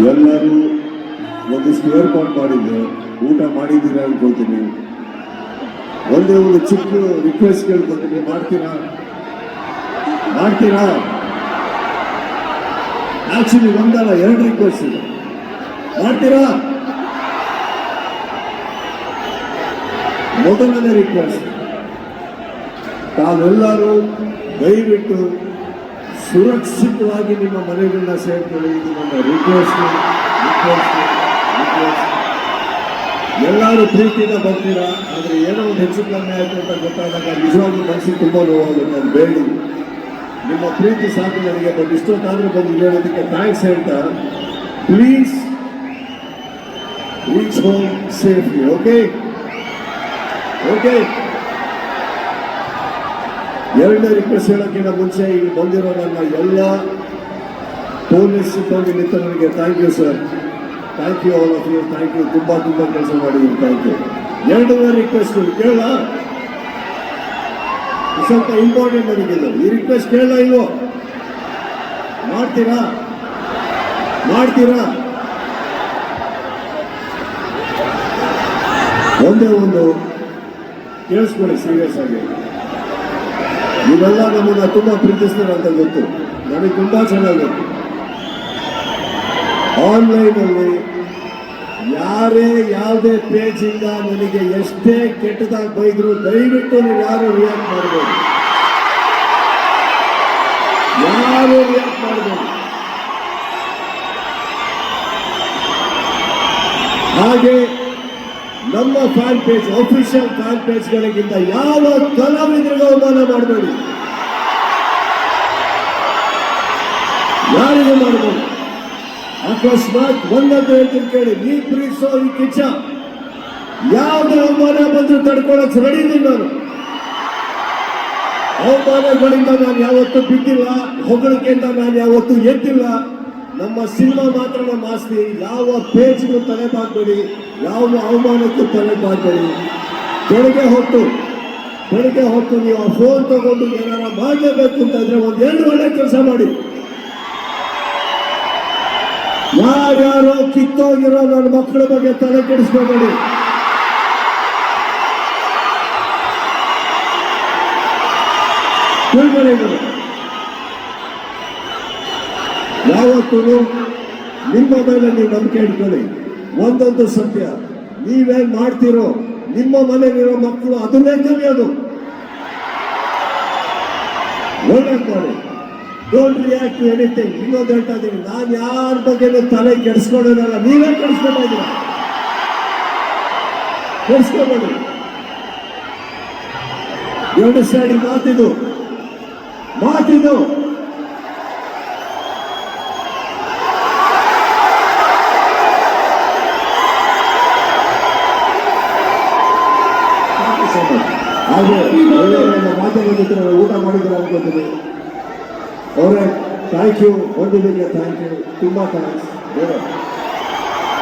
ಎಲ್ಲರೂ ಒಂದಿಷ್ಟು ಏರ್ಪಾಡು ಮಾಡಿದ್ದೆ, ಊಟ ಮಾಡಿದ್ದೀರಾ ಅನ್ಕೊಳ್ತೀನಿ. ಒಂದೇ ಒಂದು ಚಿಕ್ಕ ರಿಕ್ವೆಸ್ಟ್ ಕೇಳ್ಕೊತೀನಿ, ಮಾಡ್ತೀರಾ? ಆಕ್ಚುಲಿ ಒಂದಲ್ಲ ಎರಡು ರಿಕ್ವೆಸ್ಟ್ ಇದೆ, ಮಾಡ್ತೀರಾ? ಮೊದಲನೇ ರಿಕ್ವೆಸ್ಟ್, ತಾವೆಲ್ಲರೂ ದಯವಿಟ್ಟು ಸುರಕ್ಷಿತವಾಗಿ ನಿಮ್ಮ ಮನೆಗಳನ್ನ ಸೇರ್ಕೊಳ್ಳಿ. ಇದು ನಮ್ಮ ರಿಕ್ವೆಸ್ಟ್. ಎಲ್ಲರೂ ಪ್ರೀತಿಯಿಂದ ಬರ್ತೀರಾ, ಆದರೆ ಏನೋ ಒಂದು ಹೆಚ್ಚು ಕಮ್ಮಿ ಆಯ್ತು ಅಂತ ಗೊತ್ತಾದಾಗ ನಿಜವಾಗ್ಲೂ ಮನಸ್ಸಿಗೆ ತುಂಬ ನೋವಾಗುತ್ತೆ. ಅದು ಬೇಡಿ, ನಿಮ್ಮ ಪ್ರೀತಿ ಸಾಕು ನನಗೆ. ಬಟ್ ಇಷ್ಟೊತ್ತಾದ್ರೂ ಬಂದು ಹೇಳೋದಕ್ಕೆ ಥ್ಯಾಂಕ್ಸ್ ಹೇಳ್ತಾ, please reach home safely. Okay. ಎರಡನೇ ರಿಕ್ವೆಸ್ಟ್ ಹೇಳೋಕ್ಕಿಂತ ಮುಂಚೆ ಇಲ್ಲಿ ಬಂದಿರೋ ನನ್ನ ಎಲ್ಲ ಪೊಲೀಸ್ ಸಿಬ್ಬಂದಿ ಮಿತ್ರರಿಗೆ thank you sir, thank you all of you, thank you. ತುಂಬ ಕೆಲಸ ಮಾಡಿದ್ದೀನಿ, ಥ್ಯಾಂಕ್ ಯು. ಎರಡನೇ ರಿಕ್ವೆಸ್ಟ್ ಕೇಳ, ಸ್ವಲ್ಪ ಇಂಪಾರ್ಟೆಂಟ್ ನನಗಿಲ್ಲ. ಈ ರಿಕ್ವೆಸ್ಟ್ ಕೇಳ ಇಲ್ವೋ? ಮಾಡ್ತೀರಾ? ಒಂದೇ ಒಂದು ಕೇಳಿಸ್ಕೊಳ್ಳಿ ಸೀರಿಯಸ್ ಆಗಿ. ನೀವೆಲ್ಲ ನಮ್ಮನ್ನ ತುಂಬಾ ಪ್ರೀತಿಸ್ತಾರೆ ಅಂತ ಗೊತ್ತು, ನನಗೆ ತುಂಬಾ ಚೆನ್ನಾಗಿ ಗೊತ್ತು. ಆನ್ಲೈನಲ್ಲಿ ಯಾರೇ ಯಾವುದೇ ಪೇಜಿಂದ ನನಗೆ ಎಷ್ಟೇ ಕೆಟ್ಟದಾಗಿ ಬೈದ್ರು ದಯವಿಟ್ಟು ನೀವು ಯಾರು ರಿಯಾಕ್ಟ್ ಮಾಡಬಹುದು. ಹಾಗೆ ನಮ್ಮ ಫ್ಯಾನ್ ಪೇಜ್, ಅಫಿಷಿಯಲ್ ಫ್ಯಾನ್ ಪೇಜ್ಗಳಿಗಿಂತ ಯಾವ ಕಲಾವಿದರಿಗೂ ಅವಮಾನ ಮಾಡಬೇಡಿ, ಯಾರಿಗೂ ಮಾಡಬೇಡಿ. ಅಕಸ್ಮಾತ್ ಒಂದಂತ ಹೇಳ್ತೀನಿ ಕೇಳಿ, ನೀ ಪ್ರೀತಿಸೋ ಈ ಕಿಚ್ಚ ಯಾವುದೇ ಅವಮಾನ ಬಂದರೂ ತಡ್ಕೊಳ್ಳೋಕೆ ರೆಡಿ ಇದ್ದೀನಿ ನಾನು. ಅವಮಾನಗಳಿಂದ ನಾನು ಯಾವತ್ತೂ ಬಿದ್ದಿಲ್ಲ, ಹೊಗಳಿಕೆಯಿಂದ ನಾನು ಯಾವತ್ತೂ ಎದ್ದಿಲ್ಲ. ನಮ್ಮ ಸಿನಿಮಾ ಮಾತ್ರ ನಮ್ಮ ಆಸ್ತಿ. ಯಾವ ಪೇಜ್ಗೂ ತಲೆ ಬಾಗಬೇಡಿ, ಯಾವ ಅವಮಾನಕ್ಕೂ ತಲೆ ಬಾಗಬೇಡಿ. ಬೆಳಗ್ಗೆ ಹೊತ್ತು ನೀವು ಆ ಫೋನ್ ತಗೊಂಡು ಏನಾರ ಮಾಡಲೇಬೇಕು ಅಂತ ಇದ್ರೆ ಒಂದೆರಡು ಒಳ್ಳೆ ಕೆಲಸ ಮಾಡಿ. ಯಾರ್ಯಾರೋ ಕಿತ್ತೋಗಿರೋ ನನ್ನ ಮಕ್ಕಳ ಬಗ್ಗೆ ತಲೆ ಕೆಡಿಸ್ಕೋಬೇಡಿ. ಯಾವತ್ತೂ ನಿಮ್ಮ ಮೇಲೆ ನೀವು ನಂಬಿಕೆ ಇಟ್ಕೊಳ್ಳಿ. ಒಂದೊಂದು ಸತ್ಯ, ನೀವೇನ್ ಮಾಡ್ತೀರೋ ನಿಮ್ಮ ಮನೆಯಲ್ಲಿರೋ ಮಕ್ಕಳು ಅದನ್ನೇ ಕಲಿಯೋದು. ಒಳ್ಳೆ ಮಾಡಿ, ಡೋಂಟ್ ರಿಯಾಕ್ಟ್ ಟು ಎನಿಥಿಂಗ್. ಇನ್ನೊಂದು ಹೇಳ್ತಾ ಇದ್ದೀನಿ, ನಾನು ಯಾರ ಬಗ್ಗೆ ತಲೆ ಕೆಡಿಸ್ಕೊಳ್ಳೋದಲ್ಲ, ನೀವೇ ಕೆಡಿಸ್ಕೊತಾ ಇದ್ದೀರ. ಕೆಡಿಸ್ಕೋಬೇಡಿ. ಎರಡು ಸೈಡ್ ಮಾತಿದು ಹಾಗೆ ಮಾತಾಡೋದಕ್ಕೆ ಊಟ ಮಾಡಿದ್ರೆ ಅನ್ಕೋತೀನಿ. ಅವರೇ ಥ್ಯಾಂಕ್ ಯು, ಬಂದಿದ್ದಕ್ಕೆ ಥ್ಯಾಂಕ್ ಯು, ತುಂಬ ಥ್ಯಾಂಕ್ಸ್.